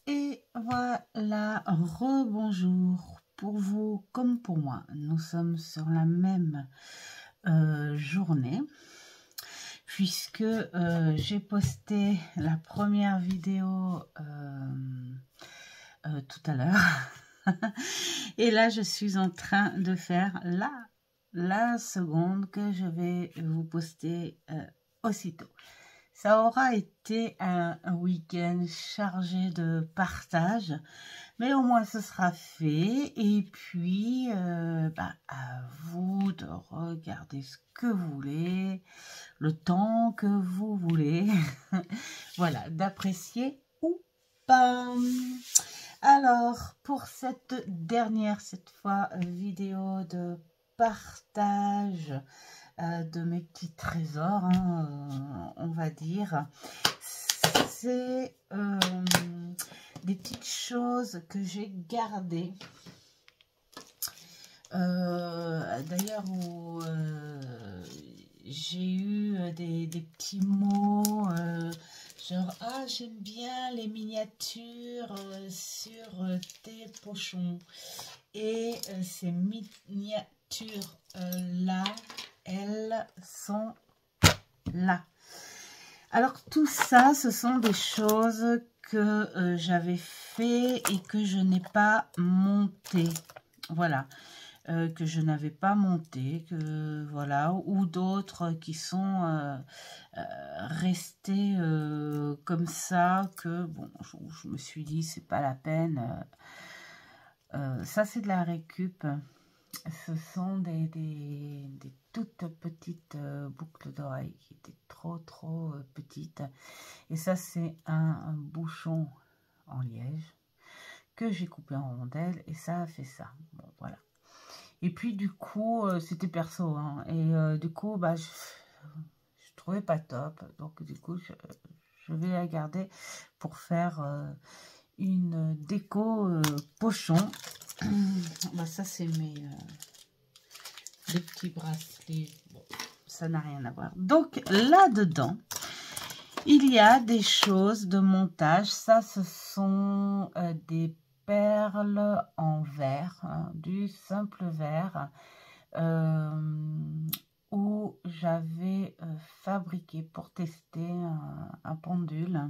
Et voilà, rebonjour pour vous comme pour moi. Nous sommes sur la même journée puisque j'ai posté la première vidéo tout à l'heure. Et là, je suis en train de faire la seconde que je vais vous poster aussitôt. Ça aura été un week-end chargé de partage, mais au moins ce sera fait. Et puis, à vous de regarder ce que vous voulez, le temps que vous voulez. Voilà, d'apprécier ou pas. Alors, pour cette dernière, cette fois, vidéo de partage de mes petits trésors, hein, on va dire, c'est des petites choses que j'ai gardées. D'ailleurs, j'ai eu des petits mots genre « Ah, j'aime bien les miniatures sur tes pochons. » Et ces miniatures là, elles sont là. Alors tout ça, ce sont des choses que j'avais fait et que je n'ai pas monté. Voilà. Que je n'avais pas monté, que voilà, ou d'autres qui sont restés comme ça, que bon, je me suis dit c'est pas la peine. Ça c'est de la récup. Ce sont des toutes petites boucles d'oreilles qui étaient trop petites. Et ça c'est un bouchon en liège que j'ai coupé en rondelles et ça a fait ça. Bon voilà. Et puis du coup, c'était perso, hein, et du coup, je trouvais pas top. Donc du coup, je vais la garder pour faire une déco pochon. Ça, c'est mes petits bracelets. Bon, ça n'a rien à voir. Donc là-dedans, il y a des choses de montage. Ça, ce sont des perles en verre, hein, du simple verre, où j'avais fabriqué pour tester un pendule.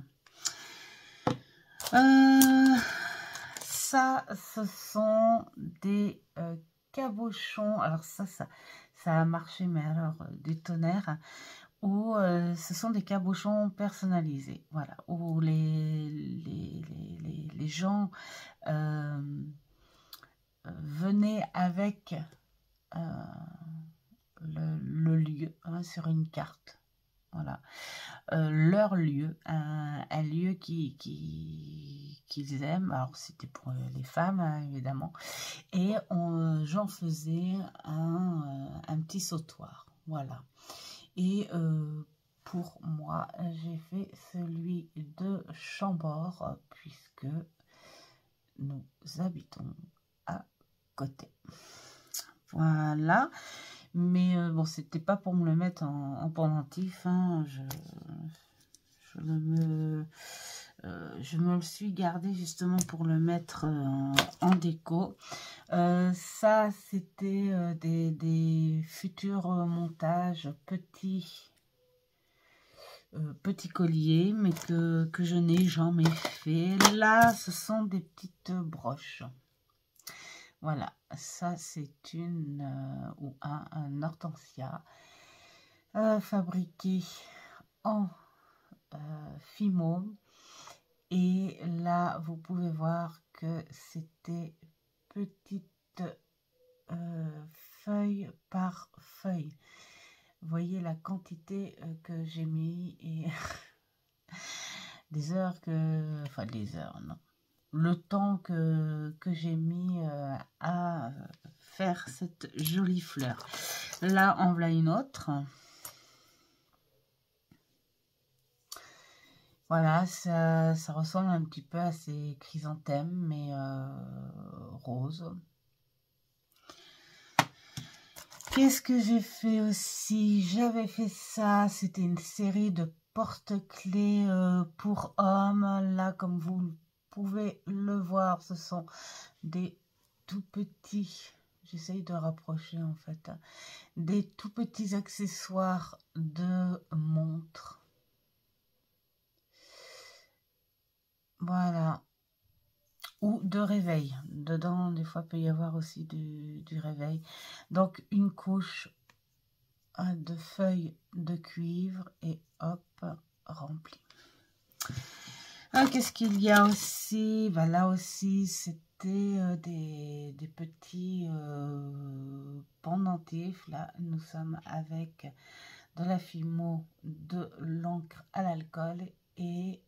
Ça, ce sont des cabochons. Alors ça a marché, mais alors du tonnerre. Où ce sont des cabochons personnalisés, voilà, où les gens venaient avec le lieu, hein, sur une carte, voilà, leur lieu, un lieu qu'ils aiment. Alors c'était pour les femmes, hein, évidemment, et j'en faisais un petit sautoir, voilà. Et pour moi, j'ai fait celui de Chambord, puisque nous habitons à côté. Voilà. Mais bon, c'était pas pour me le mettre en pendentif, hein. Je me le suis gardé justement pour le mettre en déco. Ça, c'était des futurs montages petits colliers, mais que je n'ai jamais fait. Là, ce sont des petites broches. Voilà, ça c'est une ou un hortensia fabriqué en fimo. Et là, vous pouvez voir que c'était petite feuille par feuille. Vous voyez la quantité que j'ai mis et des heures enfin des heures, non. Le temps que j'ai mis à faire cette jolie fleur. Là, en voilà une autre. Voilà, ça ressemble un petit peu à ces chrysanthèmes, mais rose. Qu'est-ce que j'ai fait aussi? J'avais fait ça, c'était une série de porte-clés pour hommes. Là, comme vous pouvez le voir, ce sont des tout petits, j'essaye de rapprocher en fait, hein, des tout petits accessoires de montre. Voilà. Ou de réveil. Dedans, des fois, peut y avoir aussi du réveil. Donc, une couche de feuilles de cuivre et hop, remplie. Qu'est-ce qu'il y a aussi? Ben, là aussi, c'était des petits pendentifs. Là, nous sommes avec de la Fimo, de l'encre à l'alcool et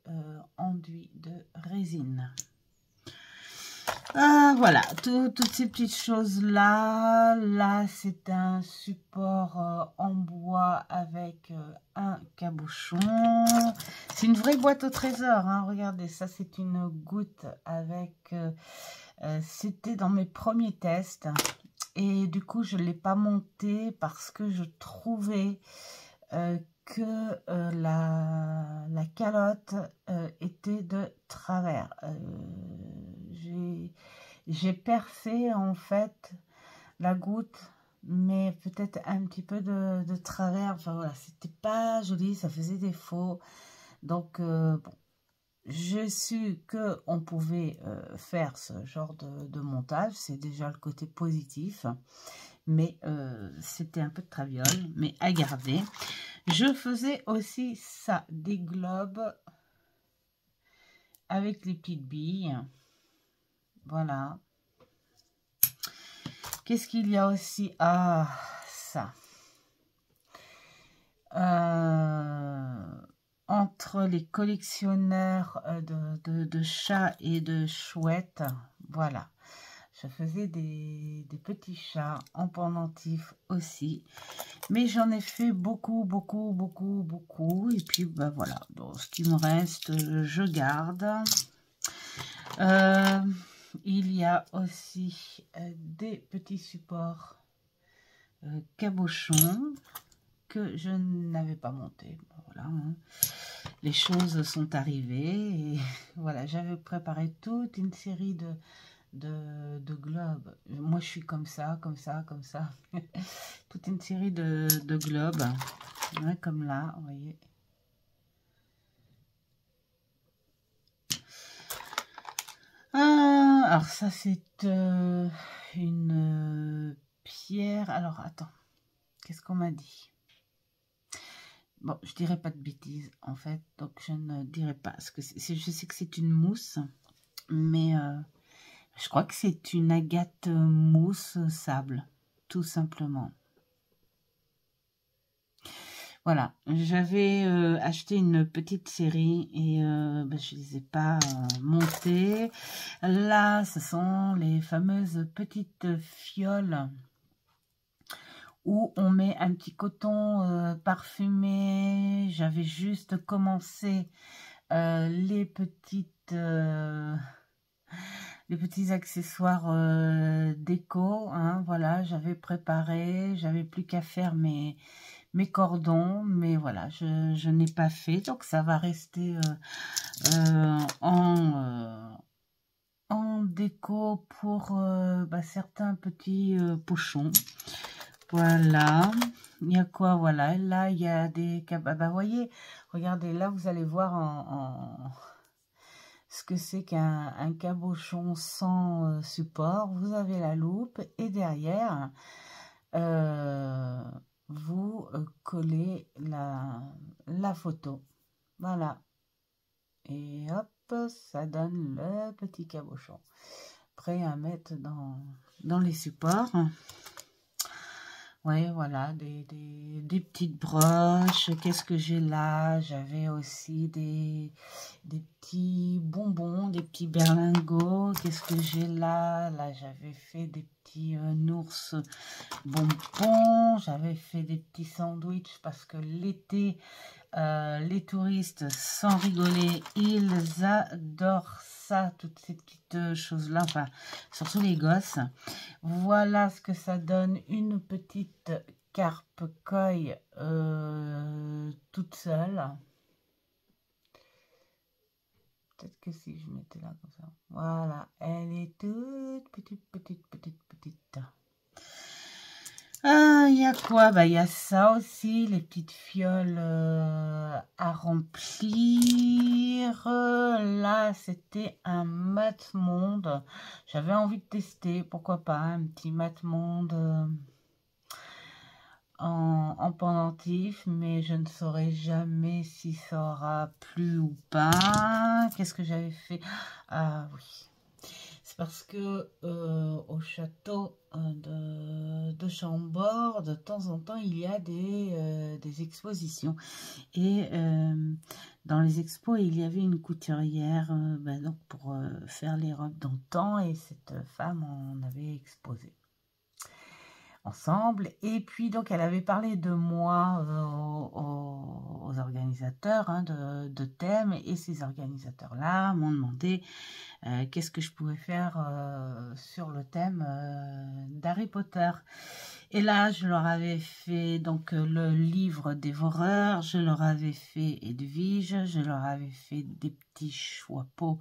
enduit de résine. Voilà, toutes ces petites choses-là. Là, c'est un support en bois avec un cabochon. C'est une vraie boîte au trésor, hein. Regardez, ça, c'est une goutte avec... c'était dans mes premiers tests. Et du coup, je ne l'ai pas monté parce que je trouvais que la calotte était de travers. J'ai perfé en fait la goutte, mais peut-être un petit peu de travers. Enfin voilà, c'était pas joli, ça faisait défaut. Donc bon, j'ai su que on pouvait faire ce genre de montage. C'est déjà le côté positif. Mais c'était un peu de traviole, mais à garder. Je faisais aussi ça, des globes avec les petites billes. Voilà. Qu'est-ce qu'il y a aussi? Ah, ça. Entre les collectionneurs de chats et de chouettes, voilà. Je faisais des petits chats en pendentif aussi. Mais j'en ai fait beaucoup. Et puis, ben voilà. Donc, ce qui me reste, je garde. Il y a aussi des petits supports cabochons que je n'avais pas monté. Voilà. Hein. Les choses sont arrivées. Et voilà, j'avais préparé toute une série de globes. Moi, je suis comme ça. Toute une série de globes. Ouais, comme là, vous voyez. Alors, ça, c'est une pierre. Alors, attends. Qu'est-ce qu'on m'a dit? Bon, je dirais pas de bêtises, en fait. Donc, je ne dirais pas. Parce que je sais que c'est une mousse. Mais... je crois que c'est une agate mousse sable, tout simplement. Voilà, j'avais acheté une petite série et ben, je ne les ai pas montées. Là, ce sont les fameuses petites fioles où on met un petit coton parfumé. J'avais juste commencé les petits accessoires déco, hein, voilà, j'avais préparé, j'avais plus qu'à faire mes cordons, mais voilà, je n'ai pas fait, donc ça va rester en déco pour bah, certains petits pochons. Voilà, il y a quoi? Voilà, là il y a des... Bah, voyez, regardez, là vous allez voir ce que c'est qu'un cabochon sans support. Vous avez la loupe et derrière, vous collez la photo. Voilà. Et hop, ça donne le petit cabochon. Prêt à mettre dans les supports. Oui, voilà, des petites broches. Qu'est-ce que j'ai là? J'avais aussi des petits bonbons, des petits berlingots. Qu'est-ce que j'ai là? Là, j'avais fait des petits ours bonbons. J'avais fait des petits sandwichs parce que l'été, les touristes, sans rigoler, ils adorent ça, toutes ces petites choses-là, enfin, surtout les gosses. Voilà ce que ça donne, une petite carpe koi toute seule. Peut-être que si je mettais là comme ça. Voilà, elle est toute petite. Il y a quoi? Bah, il y a ça aussi, les petites fioles à remplir. Là, c'était un mat monde. J'avais envie de tester, pourquoi pas, un petit mat monde en pendentif, mais je ne saurais jamais si ça aura plu ou pas. Qu'est-ce que j'avais fait? Ah oui. C'est parce que au château de Chambord, de temps en temps, il y a des expositions. Et dans les expos, il y avait une couturière donc pour faire les robes d'antan. Et cette femme en avait exposé ensemble. Et puis, donc, elle avait parlé de moi aux organisateurs de thèmes. Et ces organisateurs-là m'ont demandé qu'est-ce que je pouvais faire sur le thème d'Harry Potter. Et là, je leur avais fait donc le livre dévoreur, je leur avais fait Edwige, je leur avais fait des petits chapeaux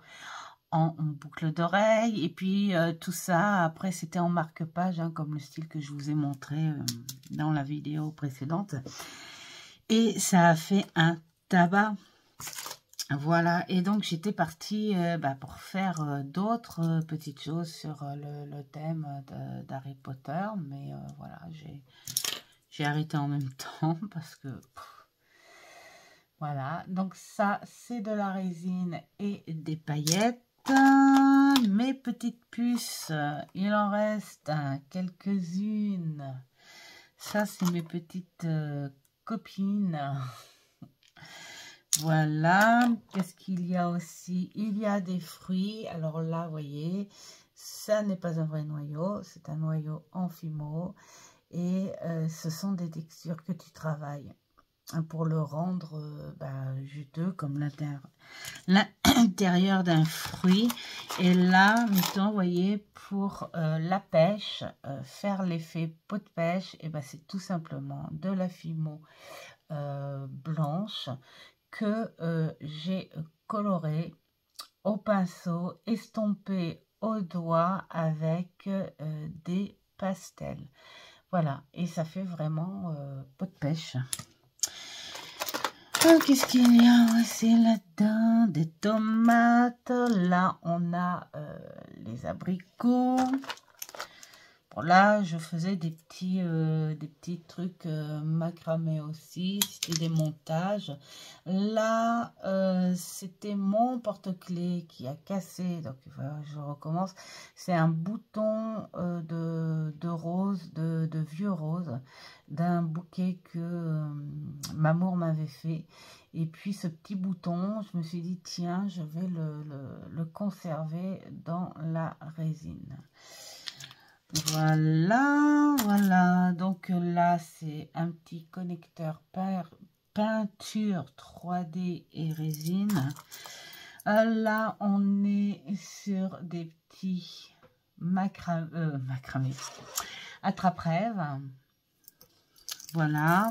en boucle d'oreille, et puis tout ça, après, c'était en marque-page, hein, comme le style que je vous ai montré dans la vidéo précédente. Et ça a fait un tabac. Voilà, et donc j'étais partie pour faire d'autres petites choses sur le thème d'Harry Potter, mais voilà, j'ai arrêté en même temps parce que voilà. Donc ça, c'est de la résine et des paillettes. Mes petites puces, il en reste quelques-unes. Ça, c'est mes petites copines. Voilà, qu'est-ce qu'il y a aussi? Il y a des fruits. Alors là, vous voyez, ça n'est pas un vrai noyau, c'est un noyau en fimo. Et ce sont des textures que tu travailles pour le rendre juteux comme l'intérieur d'un fruit. Et là, mettons, vous voyez, pour la pêche, faire l'effet peau de pêche, et ben c'est tout simplement de la fimo blanche que j'ai coloré au pinceau, estampé au doigt avec des pastels. Voilà, et ça fait vraiment peau de pêche. Qu'est-ce qu'il y a aussi là-dedans? Des tomates. Là, on a les abricots. Bon, là, je faisais des petits trucs macramé aussi. C'était des montages. Là, c'était mon porte-clés qui a cassé. Donc, voilà, je recommence. C'est un bouton de rose, de vieux rose, d'un bouquet que Mamour m'avait fait. Et puis, ce petit bouton, je me suis dit, tiens, je vais le conserver dans la résine. Voilà, donc là c'est un petit connecteur peinture 3D et résine. Là on est sur des petits macramés, attrape-rêve. Voilà.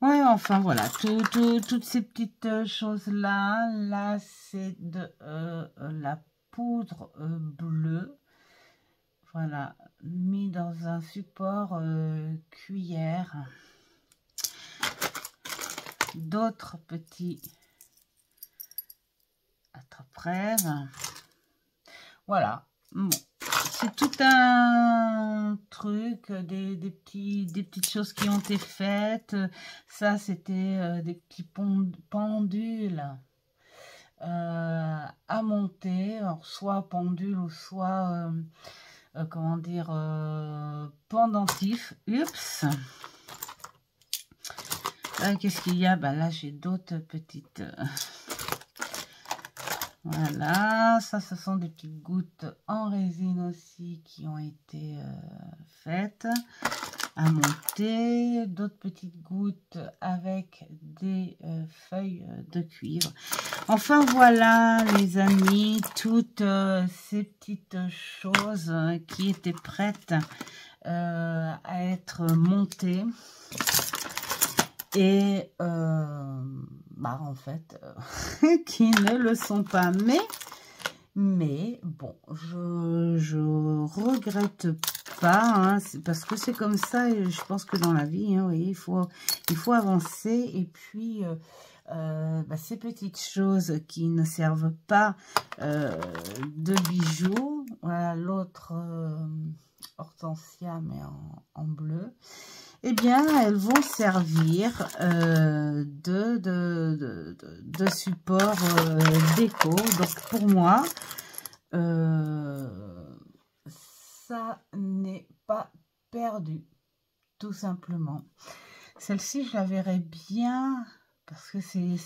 Ouais, enfin voilà, toutes ces petites choses là c'est de la poudre bleue. Voilà, mis dans un support cuillère. D'autres petits attrape-rêve. Voilà, bon, c'est tout un truc, des petites choses qui ont été faites. Ça, c'était des petits pendules à monter, alors, soit pendule ou soit... comment dire, pendentif. Oups. Qu'est-ce qu'il y a? Bah là, j'ai d'autres petites... voilà, ça, ce sont des petites gouttes en résine aussi qui ont été faites à monter. D'autres petites gouttes avec des feuilles de cuivre. Enfin voilà les amis, toutes ces petites choses qui étaient prêtes à être montées. et bah en fait qui ne le sont pas, mais bon, je regrette pas, hein, parce que c'est comme ça, et je pense que dans la vie, hein, oui, il faut avancer, et puis bah, ces petites choses qui ne servent pas de bijoux, voilà l'autre hortensia mais en bleu, eh bien, elles vont servir de support déco. Donc, pour moi, ça n'est pas perdu, tout simplement. Celle-ci, je la verrai bien, parce que c'est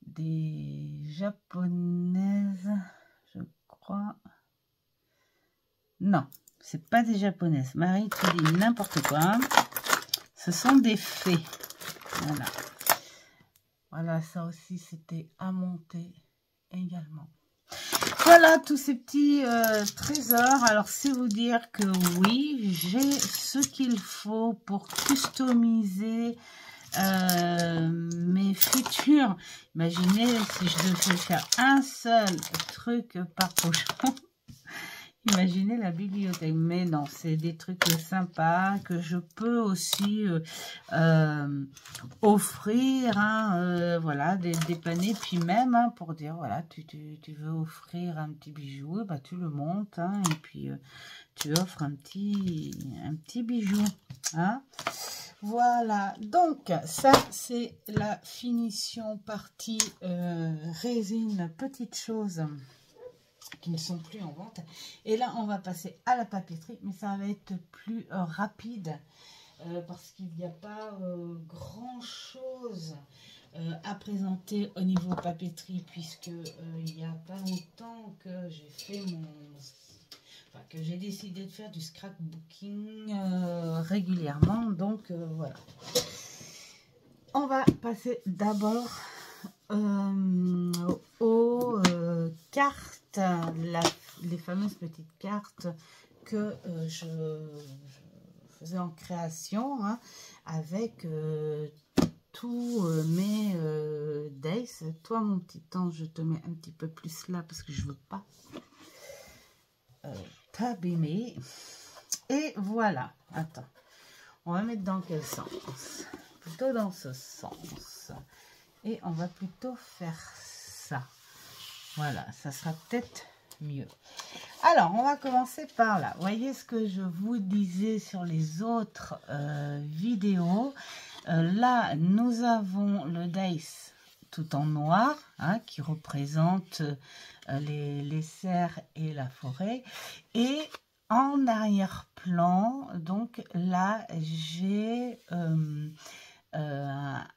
des japonaises, je crois. Non. C'est pas des japonaises. Marie, tu dis n'importe quoi. Ce sont des fées. Voilà. Voilà, ça aussi, c'était à monter également. Voilà, tous ces petits trésors. Alors, c'est vous dire que oui, j'ai ce qu'il faut pour customiser mes futurs. Imaginez si je devais faire un seul truc par pochon. Imaginez la bibliothèque, mais non, c'est des trucs sympas que je peux aussi offrir, hein, voilà, dépanner, puis même hein, pour dire, voilà, tu veux offrir un petit bijou, bah, tu le montes, hein, et puis tu offres un petit bijou, hein. Voilà, donc ça c'est la finition partie résine, petites choses qui ne sont plus en vente. Et là, on va passer à la papeterie, mais ça va être plus rapide parce qu'il n'y a pas grand-chose à présenter au niveau papeterie, puisque il n'y a pas longtemps que j'ai fait enfin, que j'ai décidé de faire du scrapbooking régulièrement. Donc, voilà. On va passer d'abord aux cartes, les fameuses petites cartes que je faisais en création, hein, avec tous mes Days. Toi, mon petit ange, je te mets un petit peu plus là parce que je veux pas t'abîmer. Et voilà. Attends, on va mettre dans quel sens? Plutôt dans ce sens. Et on va plutôt faire ça. Voilà, ça sera peut-être mieux. Alors, on va commencer par là. Voyez ce que je vous disais sur les autres vidéos. Là, nous avons le Dice tout en noir, hein, qui représente les cerfs et la forêt. Et en arrière-plan, donc là, j'ai un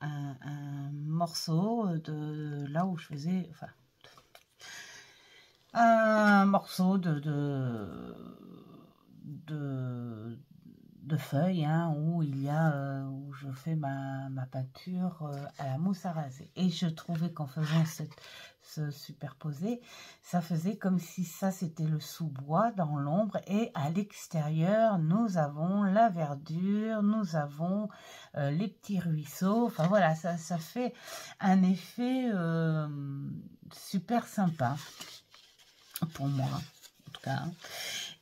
morceau de là où je faisais, enfin, un morceau de feuilles, hein, où il y a où je fais ma peinture à la mousse à raser. Et je trouvais qu'en faisant ce superposé, ça faisait comme si ça c'était le sous-bois dans l'ombre, et à l'extérieur nous avons la verdure, nous avons les petits ruisseaux. Enfin voilà, ça fait un effet super sympa pour moi en tout cas.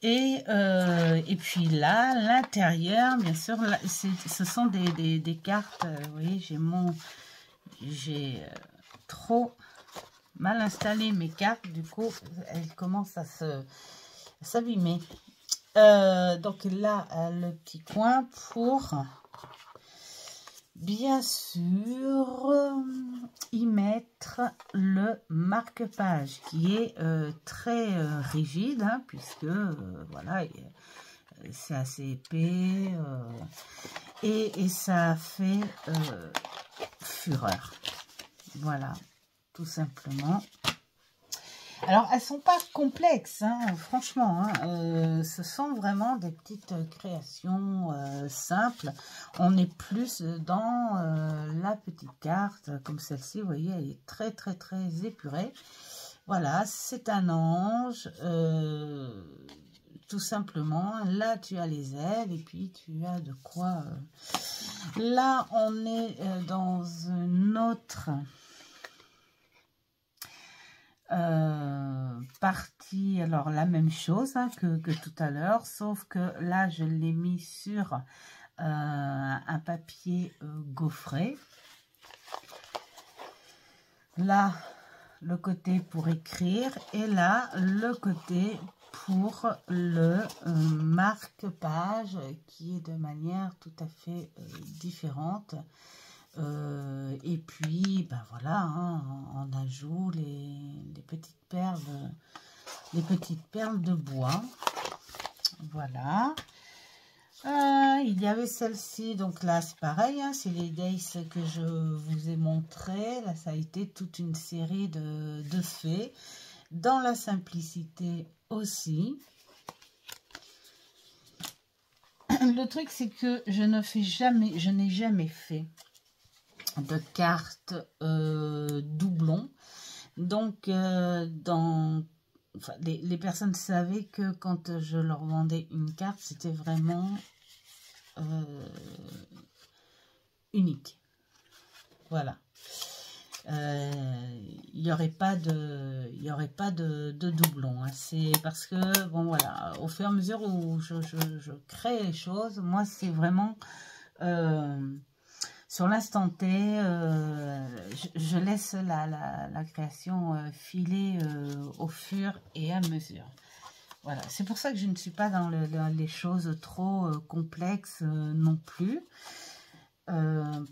Et puis là, l'intérieur, bien sûr, là, ce sont des cartes. Vous voyez, j'ai trop mal installé mes cartes. Du coup, elles commencent à s'abîmer. Donc là, le petit coin pour, bien sûr, y mettre le marque-page qui est très rigide, hein, puisque voilà, c'est assez épais et ça fait fureur. Voilà, tout simplement. Alors, elles sont pas complexes, hein, franchement. Hein, ce sont vraiment des petites créations simples. On est plus dans la petite carte, comme celle-ci. Vous voyez, elle est très, très, très épurée. Voilà, c'est un ange. tout simplement. Là, tu as les ailes et puis tu as de quoi... Là, on est dans une autre partie. Alors, la même chose hein, que tout à l'heure, sauf que là, je l'ai mis sur un papier gaufré. Là, le côté pour écrire et là, le côté pour le marque-page qui est de manière tout à fait différente. Et puis, ben voilà, hein, on ajoute les petites perles de bois. Voilà. Il y avait celle-ci, donc là c'est pareil, hein, c'est les Days que je vous ai montré. Là ça a été toute une série de faits, dans la simplicité aussi. Le truc c'est que je n'ai jamais fait de cartes doublons. Donc enfin, les personnes savaient que quand je leur vendais une carte, c'était vraiment unique. Voilà. Il n'y aurait pas de doublon. Hein. C'est parce que, bon voilà, au fur et à mesure où je crée les choses, moi c'est vraiment... sur l'instant T, je laisse la création filer au fur et à mesure. Voilà, c'est pour ça que je ne suis pas dans les choses trop complexes non plus.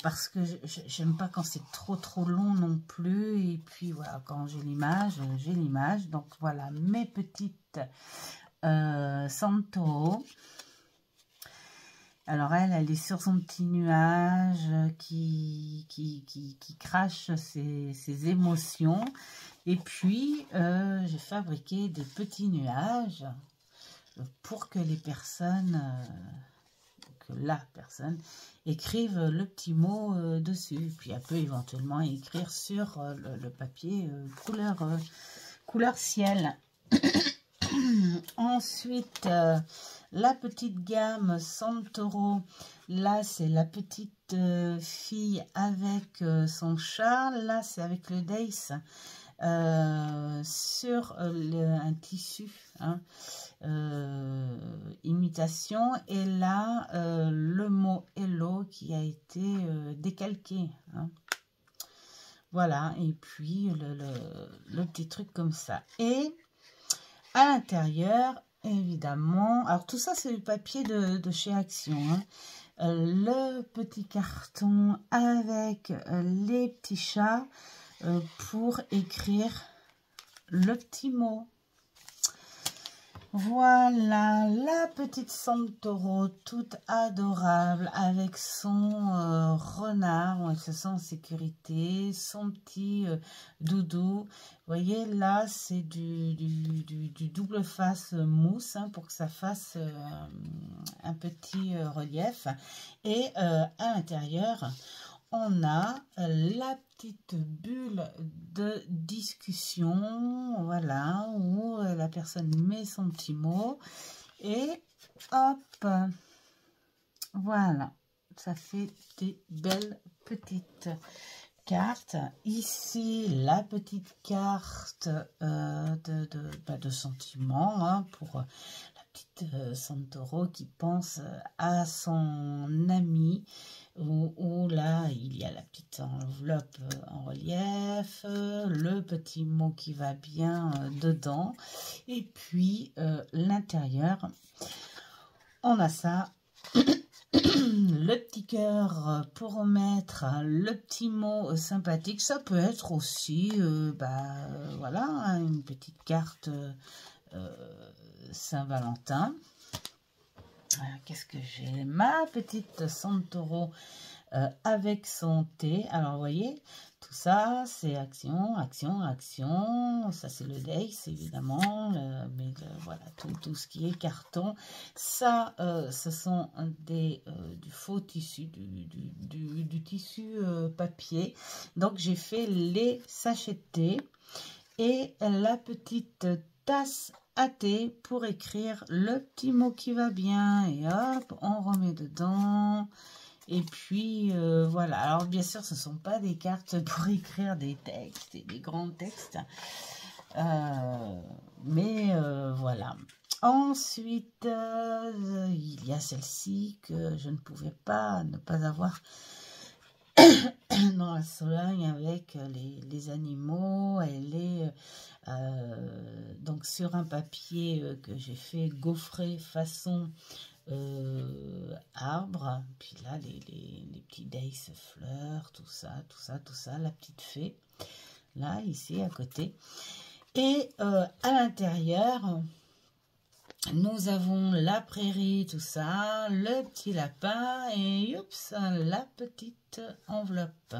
Parce que j'aime pas quand c'est trop long non plus. Et puis voilà, quand j'ai l'image, j'ai l'image. Donc voilà, mes petites Santoro. Alors elle est sur son petit nuage qui crache ses émotions. Et puis, j'ai fabriqué des petits nuages pour que les personnes, que la personne, écrive le petit mot dessus. Puis elle peut éventuellement écrire sur le papier couleur ciel. Ensuite, la petite gamme Santoro, là c'est la petite fille avec son chat, là c'est avec le Days sur un tissu hein, imitation, et là le mot hello qui a été décalqué. Hein. Voilà, et puis le petit truc comme ça. Et à l'intérieur, évidemment, alors tout ça c'est du papier de chez Action. Hein. Le petit carton avec les petits chats pour écrire le petit mot. Voilà, la petite Santoro, toute adorable, avec son renard, où elle se sent en sécurité, son petit doudou. Vous voyez, là, c'est du double face mousse, hein, pour que ça fasse un petit relief. Et à l'intérieur, on a la petite bulle de discussion, voilà, où la personne met son petit mot et hop, voilà, ça fait des belles petites cartes. Ici, la petite carte de sentiment hein, pour la petite Santoro qui pense à son ami. Où là, il y a la petite enveloppe en relief, le petit mot qui va bien dedans. Et puis, l'intérieur, on a ça. Le petit cœur pour mettre le petit mot sympathique. Ça peut être aussi, voilà, une petite carte Saint-Valentin. Qu'est-ce que j'ai? Ma petite Santoro avec son thé. Alors, vous voyez, tout ça, c'est action, action, action. Ça, c'est le Days, évidemment. Mais voilà, tout ce qui est carton. Ça, ce sont du faux tissu, du tissu papier. Donc, j'ai fait les sachets de thé. Et la petite tasse à thé pour écrire le petit mot qui va bien. Et hop, on remet dedans. Et puis, voilà. Alors, bien sûr, ce ne sont pas des cartes pour écrire des textes et des grands textes. Mais voilà. Ensuite, il y a celle-ci que je ne pouvais pas ne pas avoir dans la Sologne avec les animaux. Elle est donc sur un papier que j'ai fait gaufrer façon arbre. Puis là, les petits days fleurs, tout ça, la petite fée, là, ici, à côté. Et à l'intérieur, nous avons la prairie, tout ça, le petit lapin et youps, la petite enveloppe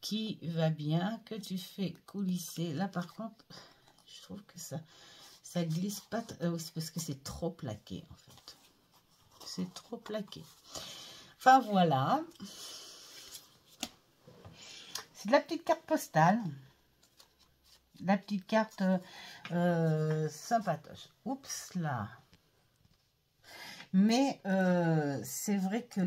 qui va bien, que tu fais coulisser. Là, par contre, je trouve que ça glisse pas. C'est parce que c'est trop plaqué, en fait. C'est trop plaqué. Enfin, voilà. C'est de la petite carte postale. La petite carte sympatoche. Oups, là. Mais c'est vrai que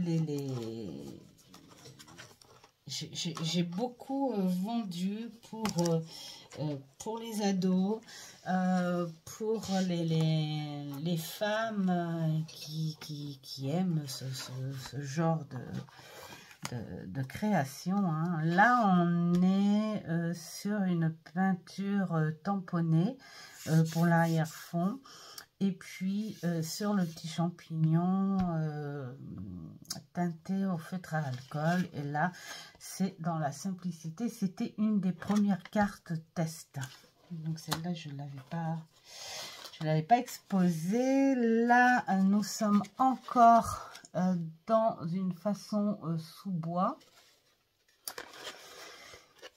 j'ai beaucoup vendu pour les ados, pour les femmes qui aiment ce genre de création. Hein. Là, on est sur une peinture tamponnée pour l'arrière-fond. Et puis, sur le petit champignon teinté au feutre à alcool. Et là, c'est dans la simplicité. C'était une des premières cartes test. Donc, celle-là, je ne l'avais pas exposée. Là, nous sommes encore dans une façon sous bois.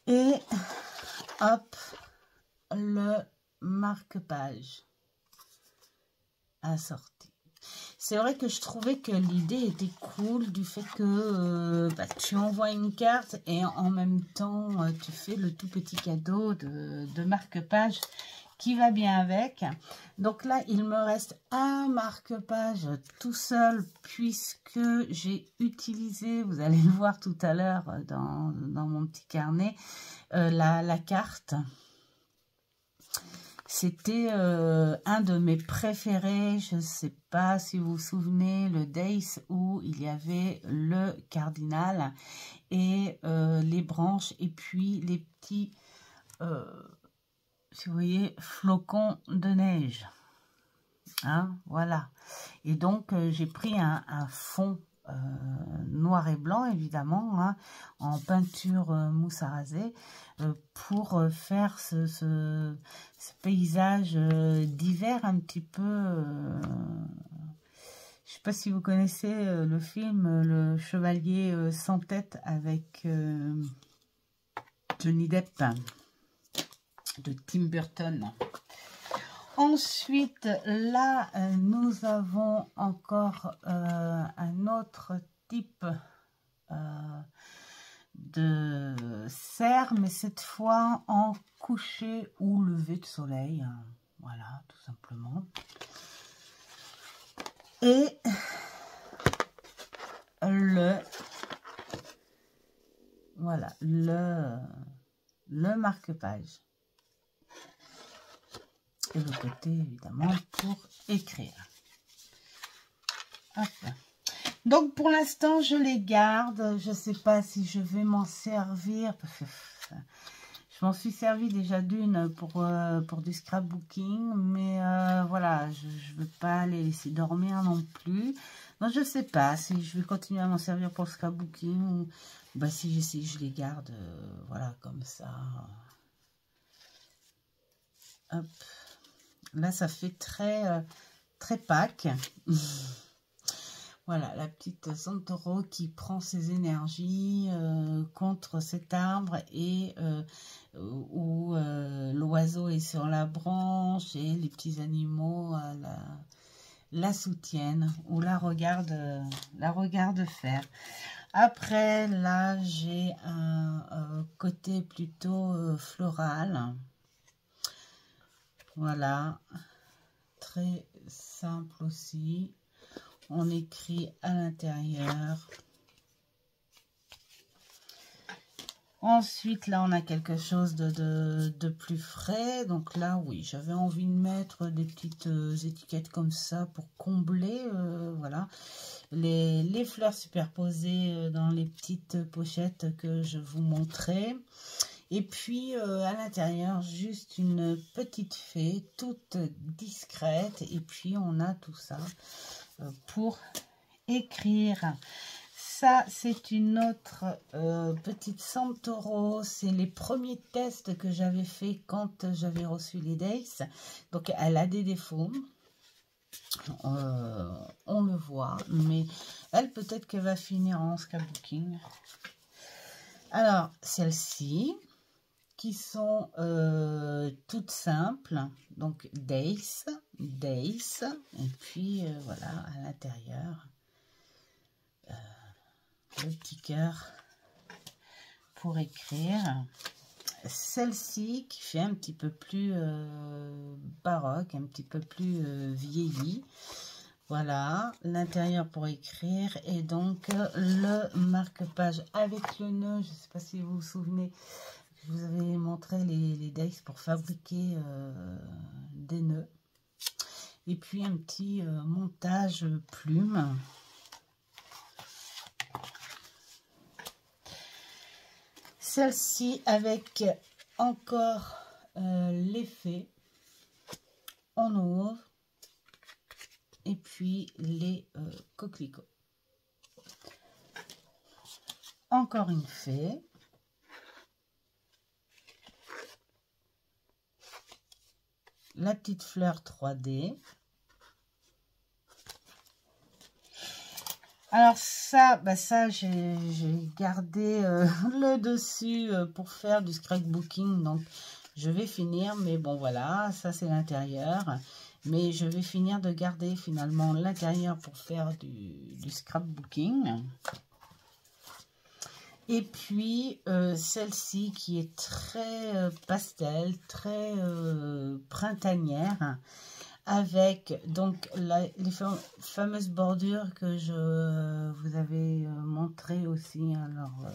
Et, hop, le marque-page assorti. C'est vrai que je trouvais que l'idée était cool du fait que tu envoies une carte et en même temps tu fais le tout petit cadeau de marque-page qui va bien avec. Donc là, il me reste un marque-page tout seul puisque j'ai utilisé, vous allez le voir tout à l'heure dans mon petit carnet, la carte. C'était un de mes préférés, je ne sais pas si vous vous souvenez, le Days où il y avait le cardinal et les branches et puis les petits, si vous voyez, flocons de neige. Hein, voilà. Et donc, j'ai pris un fond noir et blanc, évidemment, hein, en peinture mousse à raser, pour faire ce paysage d'hiver un petit peu... je sais pas si vous connaissez le film Le Chevalier sans tête avec Johnny Depp de Tim Burton. Ensuite, là, nous avons encore un autre type de serre, mais cette fois en coucher ou lever de soleil. Voilà, tout simplement. Et voilà, le marque-page. Et le côté, évidemment, pour écrire. Hop. Donc, pour l'instant, je les garde. Je ne sais pas si je vais m'en servir. Parce que je m'en suis servi déjà d'une pour du scrapbooking. Mais voilà, je ne veux pas les laisser dormir non plus. Donc, je ne sais pas si je vais continuer à m'en servir pour le scrapbooking. Ou bah, si je les garde, voilà, comme ça. Hop. Là, ça fait très Pâques. Voilà, la petite Santoro qui prend ses énergies contre cet arbre et où l'oiseau est sur la branche et les petits animaux la soutiennent ou la regardent faire. Après, là, j'ai un côté plutôt floral. Voilà, très simple aussi. On écrit à l'intérieur. Ensuite, là, on a quelque chose de plus frais. Donc là, oui, j'avais envie de mettre des petites étiquettes comme ça pour combler, voilà, les fleurs superposées dans les petites pochettes que je vous montrais. Et puis, à l'intérieur, juste une petite fée, toute discrète. Et puis, on a tout ça pour écrire. Ça, c'est une autre petite Santoro. C'est les premiers tests que j'avais fait quand j'avais reçu les Days. Donc, elle a des défauts. On le voit. Mais elle, peut-être qu'elle va finir en scrapbooking. Alors, celle-ci, qui sont toutes simples. Donc, Days. Et puis, voilà, à l'intérieur. Le petit cœur pour écrire. Celle-ci qui fait un petit peu plus baroque, un petit peu plus vieilli. Voilà, l'intérieur pour écrire. Et donc le marque-page avec le nœud. Je ne sais pas si vous vous souvenez, je vous avais montré les Days pour fabriquer des nœuds. Et puis un petit montage plume. Celle-ci avec encore l'effet, on ouvre, et puis les coquelicots. Encore une fée. La petite fleur 3D. Alors ça, ça j'ai gardé le dessus pour faire du scrapbooking, donc je vais finir, mais bon voilà, ça c'est l'intérieur, mais je vais finir de garder finalement l'intérieur pour faire du scrapbooking. Et puis celle-ci qui est très pastel, très printanière, avec donc les fameuses bordures que je vous avais montré aussi lors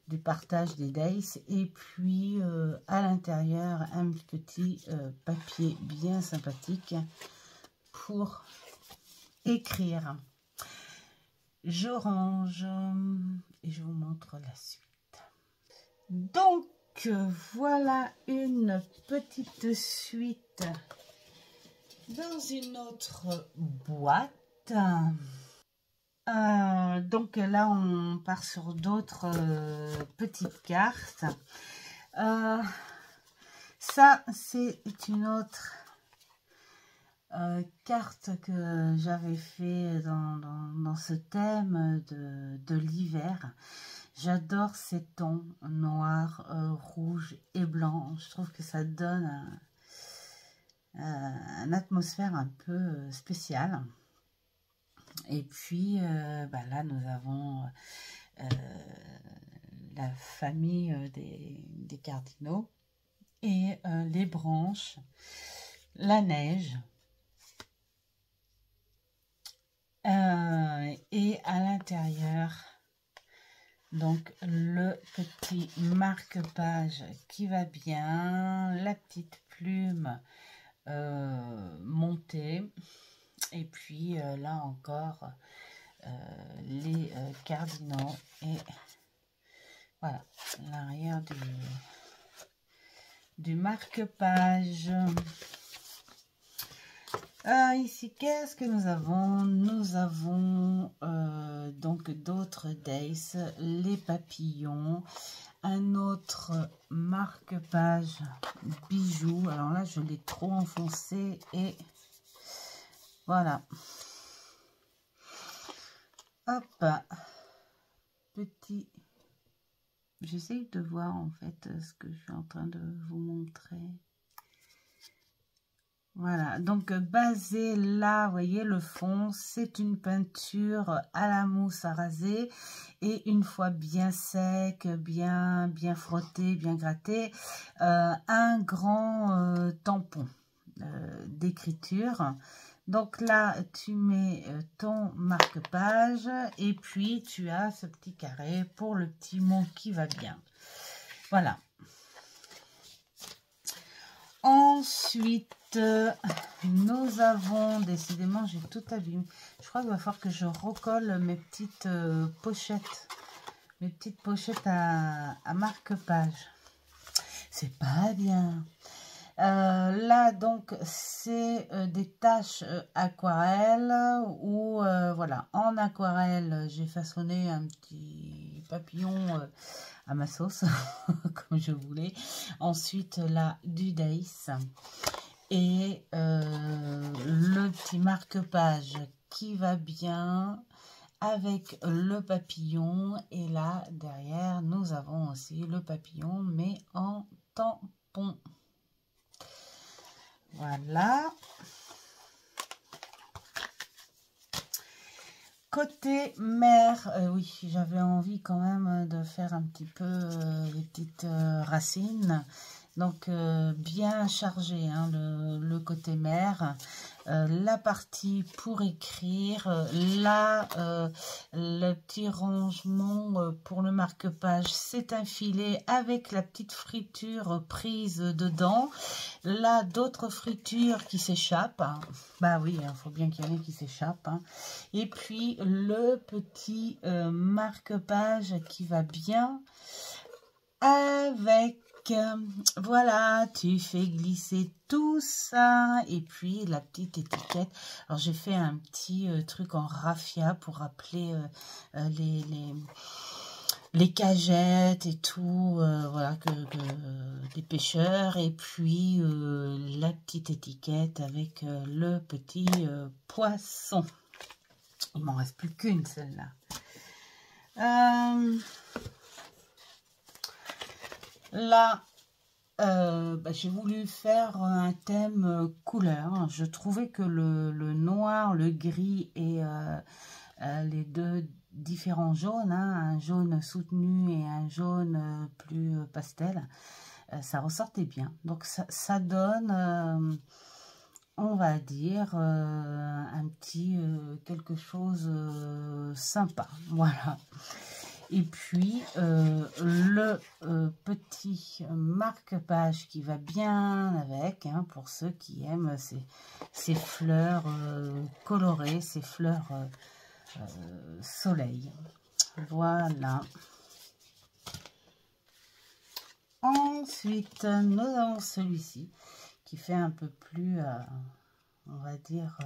du partage des Days. Et puis à l'intérieur un petit papier bien sympathique pour écrire. Je range et je vous montre la suite. Donc voilà une petite suite dans une autre boîte. Donc là on part sur d'autres petites cartes. Ça c'est une autre carte que j'avais fait dans ce thème de l'hiver. J'adore ces tons noir, rouge et blanc. Je trouve que ça donne une atmosphère un peu spéciale. Et puis là nous avons la famille des cardinaux et les branches, la neige. Et à l'intérieur, donc le petit marque-page qui va bien, la petite plume montée, et puis là encore les cardinaux, et voilà l'arrière du marque-page. Ici, qu'est-ce que nous avons? Nous avons donc d'autres Days, les papillons, un autre marque-page bijoux. Alors là, je l'ai trop enfoncé et voilà. Hop, petit. J'essaye de voir en fait ce que je suis en train de vous montrer. Voilà, donc basé là, vous voyez le fond, c'est une peinture à la mousse à raser, et une fois bien sec, bien frotté, bien gratté, un grand tampon. d'écriture. Donc là, tu mets ton marque-page et puis tu as ce petit carré pour le petit mot qui va bien. Voilà. Ensuite, nous avons, décidément, j'ai tout abîmé. Je crois qu'il va falloir que je recolle mes petites pochettes. Mes petites pochettes à marque-page. C'est pas bien. Là, donc, c'est des taches aquarelle où, voilà, en aquarelle, j'ai façonné un petit papillon à ma sauce, comme je voulais. Ensuite, là, du Daïs. Et le petit marque-page qui va bien avec le papillon. Et là, derrière, nous avons aussi le papillon, mais en tampon. Voilà. Côté mer, oui, j'avais envie quand même de faire un petit peu les petites racines. Donc, bien chargé, hein, le côté mer. La partie pour écrire. Là, le petit rangement pour le marque-page, c'est un filet avec la petite friture prise dedans. Là, d'autres fritures qui s'échappent. Hein. Bah oui, il faut bien qu'il y en ait qui s'échappent. Hein. Et puis, le petit marque-page qui va bien avec... Voilà, tu fais glisser tout ça et puis la petite étiquette. Alors j'ai fait un petit truc en raffia pour rappeler les cagettes et tout, voilà, des pêcheurs. Et puis la petite étiquette avec le petit poisson. Il m'en reste plus qu'une celle-là. Là, j'ai voulu faire un thème couleur. Je trouvais que le noir, le gris et les deux différents jaunes, hein, un jaune soutenu et un jaune plus pastel, ça ressortait bien. Donc ça donne, on va dire, un petit quelque chose sympa. Voilà. Et puis, le petit marque-page qui va bien avec, hein, pour ceux qui aiment ces fleurs colorées, ces fleurs soleil. Voilà. Ensuite, nous avons celui-ci qui fait un peu plus, on va dire...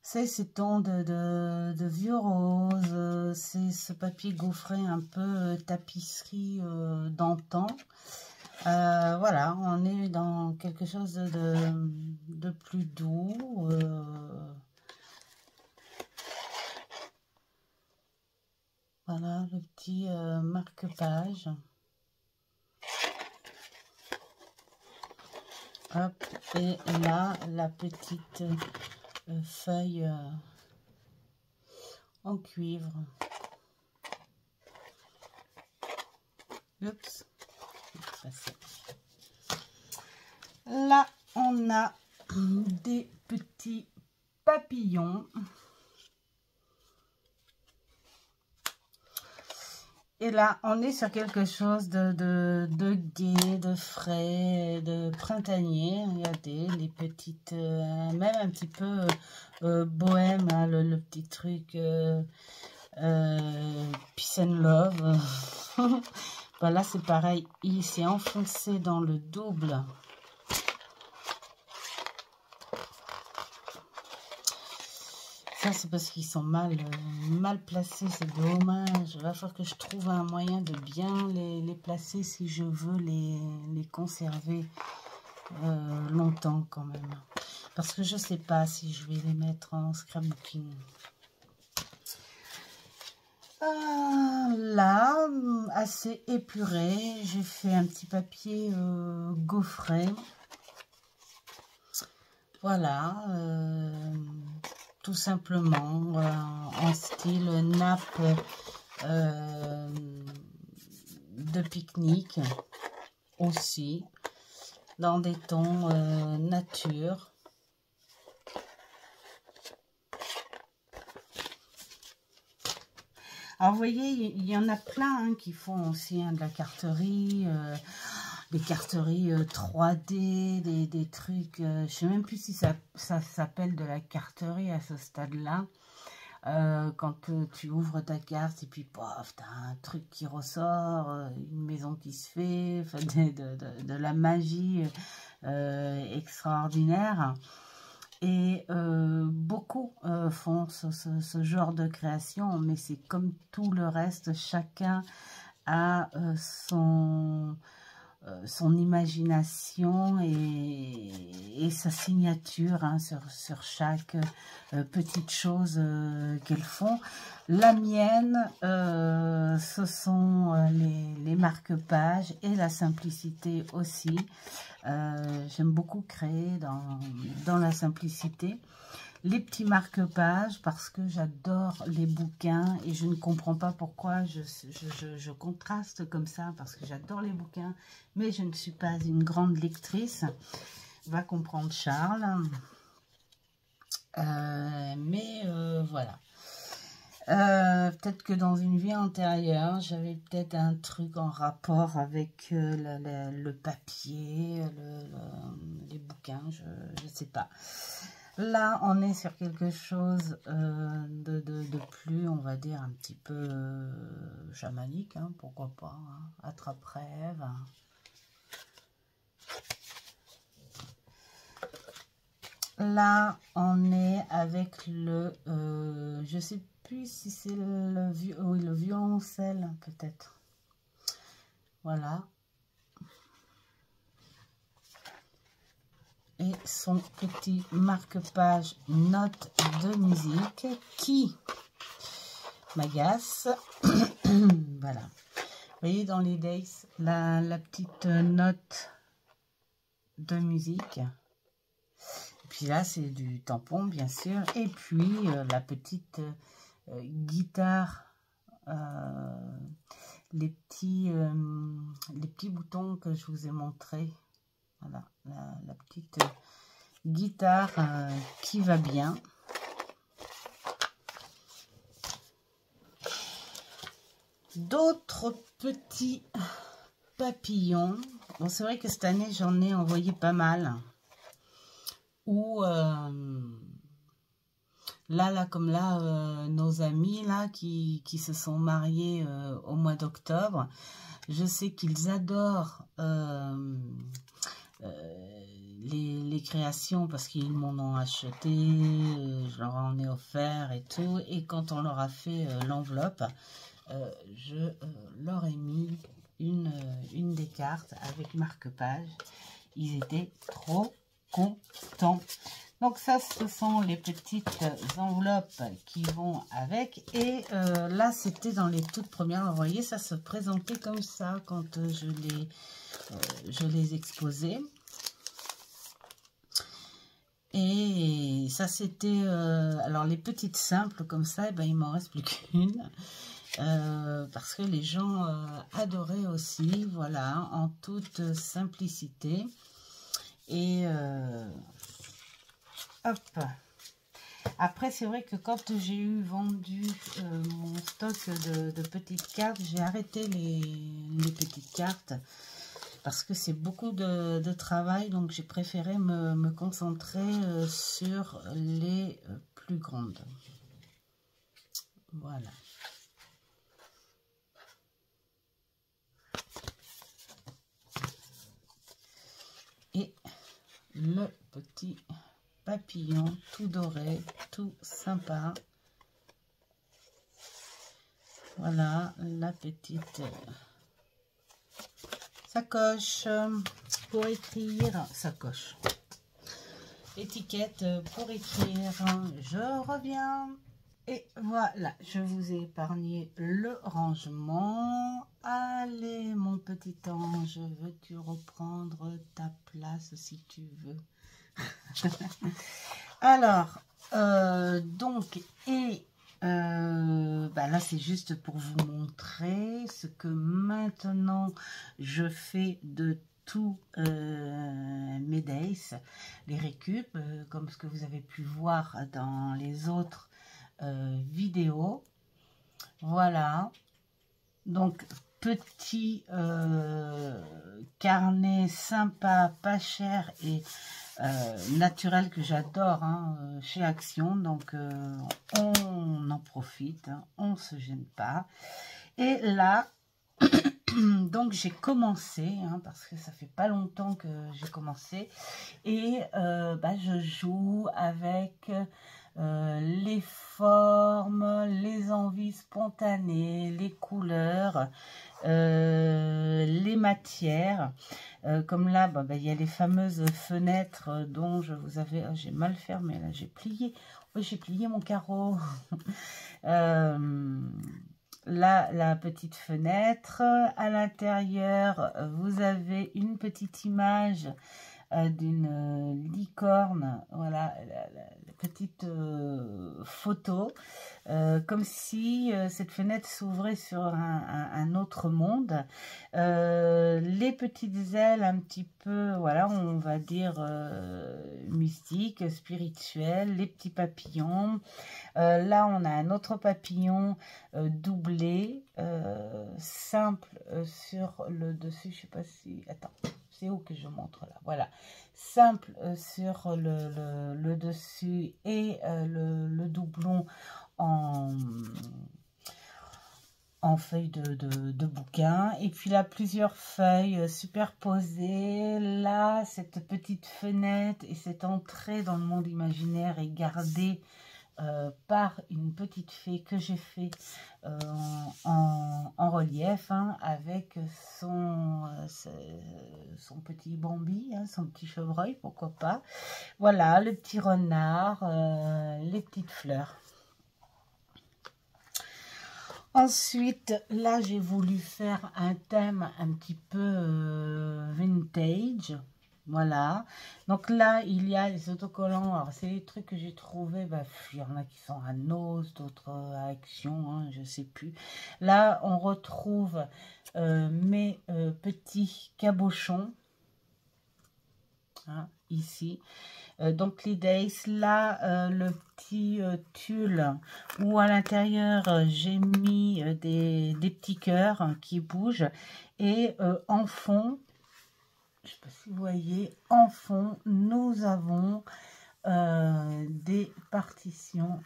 c'est ces tons de vieux rose, c'est ce papier gaufré un peu tapisserie d'antan. Voilà, on est dans quelque chose de plus doux. Voilà, le petit marque-page. Hop, et là, la petite... feuille en cuivre. Oups. Là, on a des petits papillons. Et là, on est sur quelque chose de gai, de frais, de printanier. Regardez, les petites, même un petit peu bohème, hein, le petit truc peace and love. Voilà, c'est pareil, il s'est enfoncé dans le double. Ça, c'est parce qu'ils sont mal placés, c'est dommage. Il va falloir que je trouve un moyen de bien les placer si je veux les conserver longtemps quand même. Parce que je ne sais pas si je vais les mettre en scrapbooking. Là, assez épuré, j'ai fait un petit papier gaufré. Voilà, tout simplement en style nappe de pique-nique. aussi, dans des tons nature. Alors, vous voyez, il y en a plein hein, qui font aussi hein, de la carterie, des carteries 3D, des trucs, je ne sais même plus si ça s'appelle de la carterie à ce stade-là. Quand tu ouvres ta carte et puis paf, t'as un truc qui ressort, une maison qui se fait, enfin, de la magie extraordinaire. Et beaucoup font ce genre de création, mais c'est comme tout le reste, chacun a son imagination et sa signature hein, sur chaque petite chose qu'elles font. La mienne, ce sont les marque-pages et la simplicité aussi. J'aime beaucoup créer dans la simplicité. Les petits marque-pages parce que j'adore les bouquins et je ne comprends pas pourquoi je contraste comme ça parce que j'adore les bouquins mais je ne suis pas une grande lectrice. Va comprendre Charles. Voilà. Peut-être que dans une vie antérieure, j'avais peut-être un truc en rapport avec le papier, les bouquins, je ne sais pas. Là, on est sur quelque chose de plus, on va dire, un petit peu chamanique, hein, pourquoi pas, hein, attrape-rêve. Là, on est avec le, je sais plus si c'est le violoncelle, peut-être. Voilà. Et son petit marque-page note de musique qui m'agace. Voilà. Vous voyez dans les days, la petite note de musique. Et puis là, c'est du tampon, bien sûr. Et puis, la petite guitare, les petits boutons que je vous ai montrés. Voilà, la petite guitare qui va bien. D'autres petits papillons. Bon, c'est vrai que cette année, j'en ai envoyé pas mal. Ou là, comme là, nos amis là qui se sont mariés au mois d'octobre, je sais qu'ils adorent les créations parce qu'ils m'en ont acheté, je leur en ai offert et tout. Et quand on leur a fait l'enveloppe, je leur ai mis une des cartes avec marque-page. Ils étaient trop contents. Donc ça, ce sont les petites enveloppes qui vont avec. Et là, c'était dans les toutes premières. Vous voyez, ça se présentait comme ça quand je les exposais. Et ça, c'était... alors, les petites simples comme ça, eh ben, il m'en reste plus qu'une. Parce que les gens adoraient aussi, voilà, en toute simplicité. Et hop. Après, c'est vrai que quand j'ai eu vendu mon stock de petites cartes, j'ai arrêté les petites cartes parce que c'est beaucoup de travail. Donc, j'ai préféré me concentrer sur les plus grandes. Voilà. Et le petit papillon tout doré, tout sympa. Voilà la petite sacoche pour écrire, sacoche, étiquette pour écrire. Je reviens. Et voilà, je vous ai épargné le rangement. Allez, mon petit ange, veux-tu reprendre ta place si tu veux? Alors, donc, et là, c'est juste pour vous montrer ce que maintenant je fais de tous mes days, les récup, comme ce que vous avez pu voir dans les autres vidéos. Voilà, donc petit carnet sympa, pas cher et naturel que j'adore hein, chez Action. Donc on en profite, hein, on se gêne pas. Et là, donc j'ai commencé, hein, parce que ça fait pas longtemps que j'ai commencé, et je joue avec les formes, les envies spontanées, les couleurs, les matières. Comme là, il y a les fameuses fenêtres dont je vous avais... Oh, j'ai mal fermé, là, j'ai plié. Oui, j'ai plié mon carreau. Là, la petite fenêtre. À l'intérieur, vous avez une petite image d'une licorne. Voilà, la petite photo. Comme si cette fenêtre s'ouvrait sur un autre monde. Les petites ailes un petit peu, voilà, on va dire mystiques, spirituelles, les petits papillons. Là, on a un autre papillon doublé, simple sur le dessus. Je sais pas si... Attends, c'est où que je montre là? Voilà, simple sur le dessus et le doublon en feuilles de bouquin. Et puis là, plusieurs feuilles superposées. Là, cette petite fenêtre et cette entrée dans le monde imaginaire est gardée par une petite fée que j'ai fait en relief hein, avec son petit Bambi, hein, son petit chevreuil, pourquoi pas. Voilà, le petit renard, les petites fleurs. Ensuite, là, j'ai voulu faire un thème un petit peu vintage. Voilà. Donc là, il y a les autocollants. Alors, c'est des trucs que j'ai trouvés. Il y en a qui sont à Nose, d'autres à Action, hein, je ne sais plus. Là, on retrouve mes petits cabochons. Hein, ici. Donc les days, là, le petit tulle où à l'intérieur j'ai mis des petits cœurs qui bougent. Et en fond, je ne sais pas si vous voyez, en fond, nous avons des partitions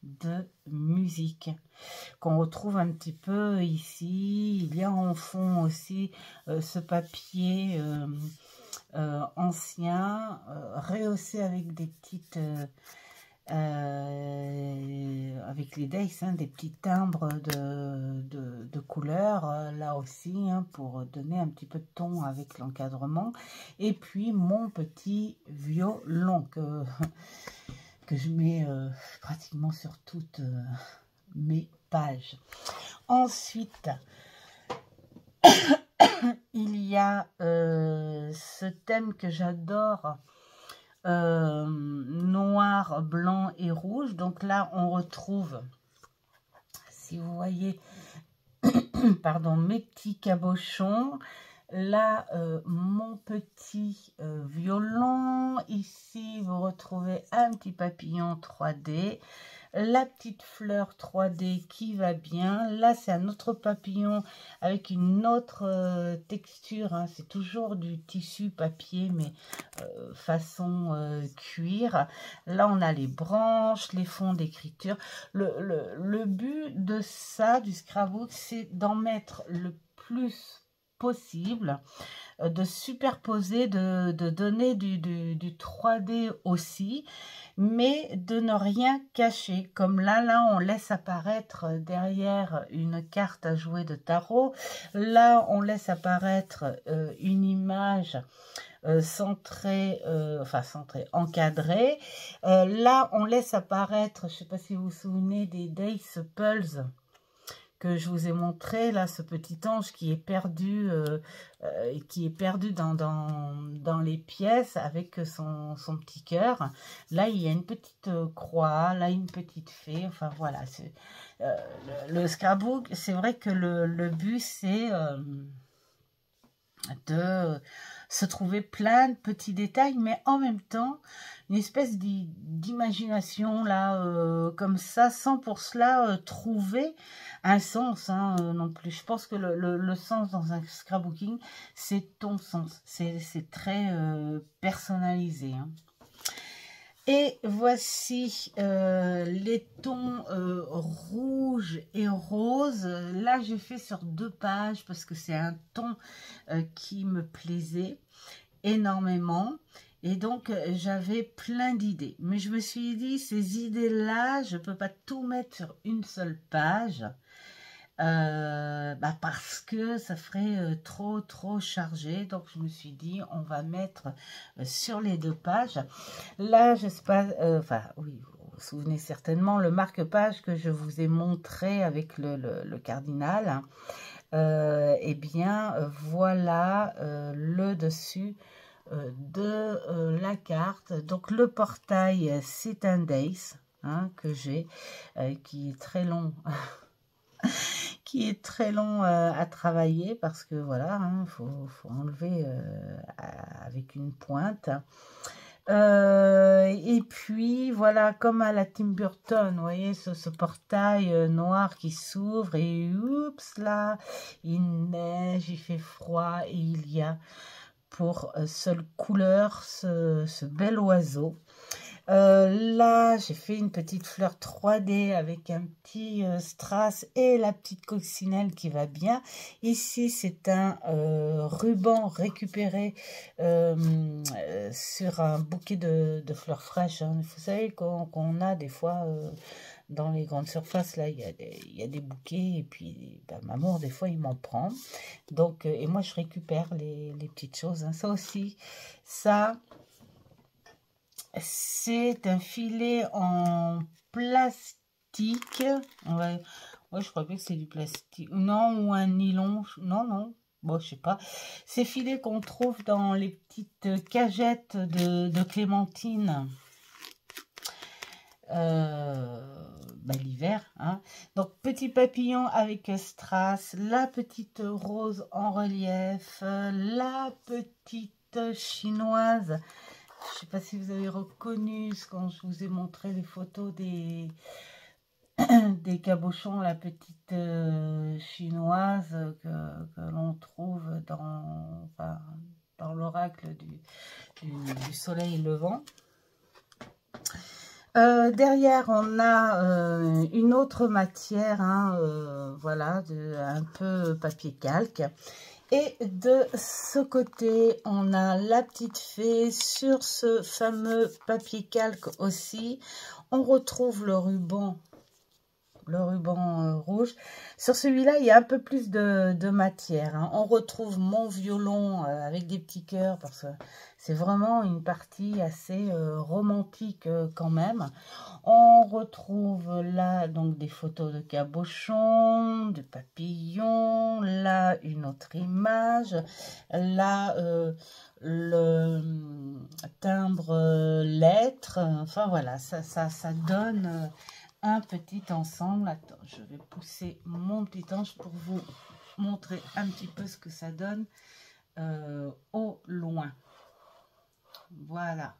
de musique qu'on retrouve un petit peu ici. Il y a en fond aussi ce papier ancien, rehaussé avec des petites avec les days, hein, des petits timbres de couleurs là aussi hein, pour donner un petit peu de ton avec l'encadrement. Et puis mon petit violon que je mets pratiquement sur toutes mes pages. Ensuite, il y a ce thème que j'adore, noir, blanc et rouge. Donc là, on retrouve, si vous voyez, pardon, mes petits cabochons. Là, mon petit violon. Ici, vous retrouvez un petit papillon 3D. La petite fleur 3D qui va bien. Là, c'est un autre papillon avec une autre texture. Hein. C'est toujours du tissu papier, mais façon cuir. Là, on a les branches, les fonds d'écriture. Le but de ça, du scrapbook, c'est d'en mettre le plus possible, de superposer, de donner du 3D aussi, mais de ne rien cacher. Comme là, on laisse apparaître derrière une carte à jouer de tarot. Là, on laisse apparaître une image centrée, encadrée. Là, on laisse apparaître, je ne sais pas si vous vous souvenez des Dice Pulse que je vous ai montré, là, ce petit ange qui est perdu, dans les pièces avec son petit cœur. Là, il y a une petite croix, là, une petite fée. Enfin, voilà. Le scrapbook, c'est vrai que le but, c'est de se trouver plein de petits détails, mais en même temps, une espèce d'imagination, là, comme ça, sans pour cela trouver un sens, hein, non plus. Je pense que le sens dans un scrapbooking, c'est ton sens. C'est très personnalisé, hein. Et voici les tons rouge et rose. Là, j'ai fait sur 2 pages parce que c'est un ton qui me plaisait énormément. Et donc, j'avais plein d'idées. Mais je me suis dit, ces idées-là, je ne peux pas tout mettre sur une seule page. Parce que ça ferait trop chargé. Donc je me suis dit on va mettre sur les 2 pages. Là je sais pas, oui, vous vous souvenez certainement le marque-page que je vous ai montré avec le cardinal. Eh bien voilà le dessus de la carte. Donc le portail c'est un Days, hein, que j'ai, qui est très long. Qui est très long à travailler parce que voilà, hein, faut enlever avec une pointe. Et puis voilà, comme à la Tim Burton, vous voyez ce portail noir qui s'ouvre et oups là, il neige, il fait froid et il y a pour seule couleur ce bel oiseau. Là, j'ai fait une petite fleur 3D avec un petit strass et la petite coccinelle qui va bien. Ici, c'est un ruban récupéré sur un bouquet de fleurs fraîches, hein. Vous savez qu'on a des fois dans les grandes surfaces, là, il y a des bouquets et puis maman, des fois, il m'en prend. Donc, et moi, je récupère les petites choses, hein. Ça aussi, ça... C'est un filet en plastique. Ouais, je crois bien que c'est du plastique. Non, ou un nylon. Non. Bon, je sais pas. Ces filets qu'on trouve dans les petites cagettes de clémentine. L'hiver, hein. Donc, petit papillon avec strass. La petite rose en relief. La petite chinoise. Je ne sais pas si vous avez reconnu quand je vous ai montré les photos des cabochons, la petite chinoise que l'on trouve dans l'oracle du soleil levant. Derrière, on a une autre matière, hein, voilà, un peu papier calque. Et de ce côté, on a la petite fée sur ce fameux papier calque aussi. On retrouve le ruban rouge. Sur celui-là, il y a un peu plus de matière, hein. On retrouve mon violon avec des petits cœurs parce que c'est vraiment une partie assez romantique quand même. On retrouve là donc des photos de cabochons, de papillons, là une autre image, là le timbre lettre. Enfin voilà, ça donne un petit ensemble. Attends, je vais pousser mon petit ange pour vous montrer un petit peu ce que ça donne au loin. Voilà.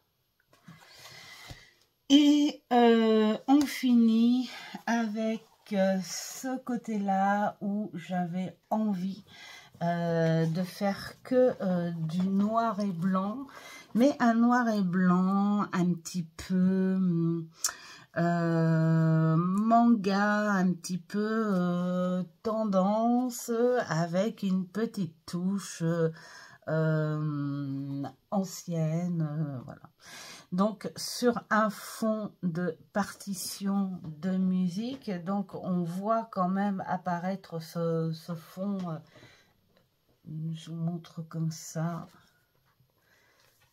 Et on finit avec ce côté-là où j'avais envie de faire que du noir et blanc, mais un noir et blanc un petit peu manga, un petit peu tendance, avec une petite touche ancienne, voilà. Donc sur un fond de partition de musique, donc on voit quand même apparaître ce fond, je vous montre comme ça.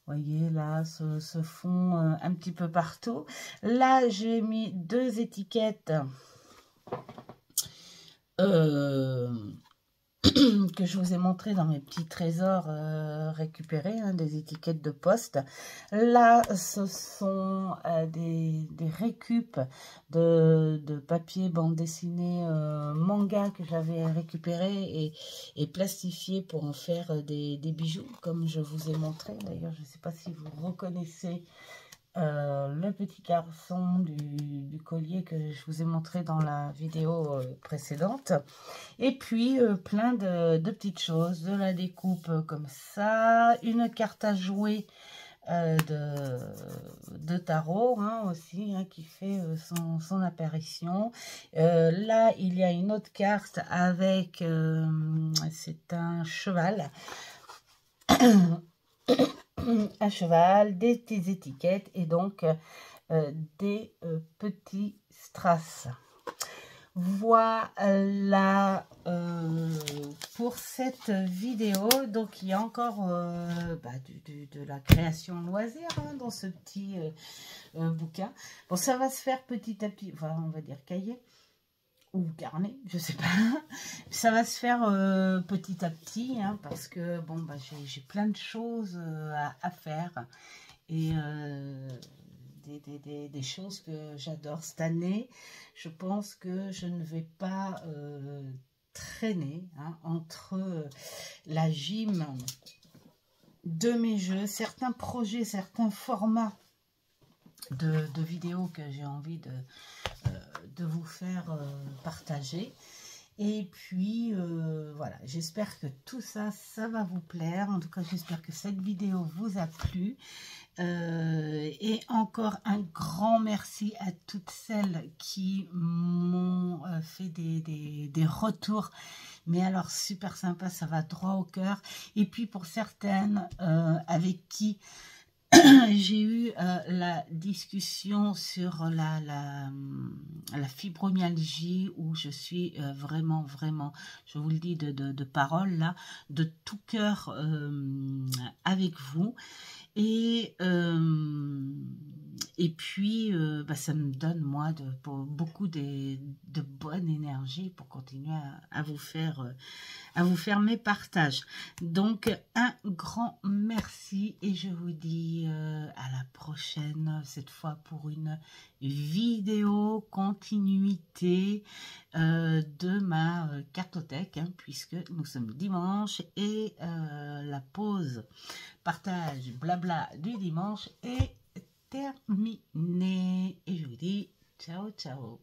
Voyez là, ce fond un petit peu partout. Là, j'ai mis 2 étiquettes que je vous ai montré dans mes petits trésors récupérés, hein, des étiquettes de poste. Là, ce sont des récup de papier bande dessinée manga que j'avais récupéré et plastifié pour en faire des bijoux, comme je vous ai montré. D'ailleurs, je ne sais pas si vous reconnaissez le petit garçon du collier que je vous ai montré dans la vidéo précédente. Et puis plein de petites choses, de la découpe comme ça, une carte à jouer de tarot hein, aussi, hein, qui fait son apparition. Là, il y a une autre carte avec, c'est un cheval. Un cheval, des petites étiquettes et donc des petits strass. Voilà pour cette vidéo. Donc il y a encore de la création loisir hein, dans ce petit bouquin. Bon, ça va se faire petit à petit, enfin on va dire cahier ou carnet, je sais pas. Ça va se faire petit à petit hein, parce que bon bah j'ai plein de choses à faire et des choses que j'adore cette année. Je pense que je ne vais pas traîner hein, entre la gym de mes jeux, certains projets, certains formats de vidéos que j'ai envie de vous faire partager. Et puis voilà, j'espère que tout ça, ça va vous plaire. En tout cas, j'espère que cette vidéo vous a plu. Et encore un grand merci à toutes celles qui m'ont fait des retours. Mais alors super sympa, ça va droit au cœur. Et puis pour certaines avec qui j'ai eu la discussion sur la fibromyalgie où je suis vraiment, je vous le dis de parole là, de tout cœur avec vous. Et puis, ça me donne, moi, beaucoup de bonne énergie pour continuer à vous faire mes partages. Donc, un grand merci et je vous dis à la prochaine, cette fois pour une vidéo continuité de ma cartothèque, hein, puisque nous sommes dimanche et la pause partage blabla du dimanche est terminée. Et je vous dis ciao ciao.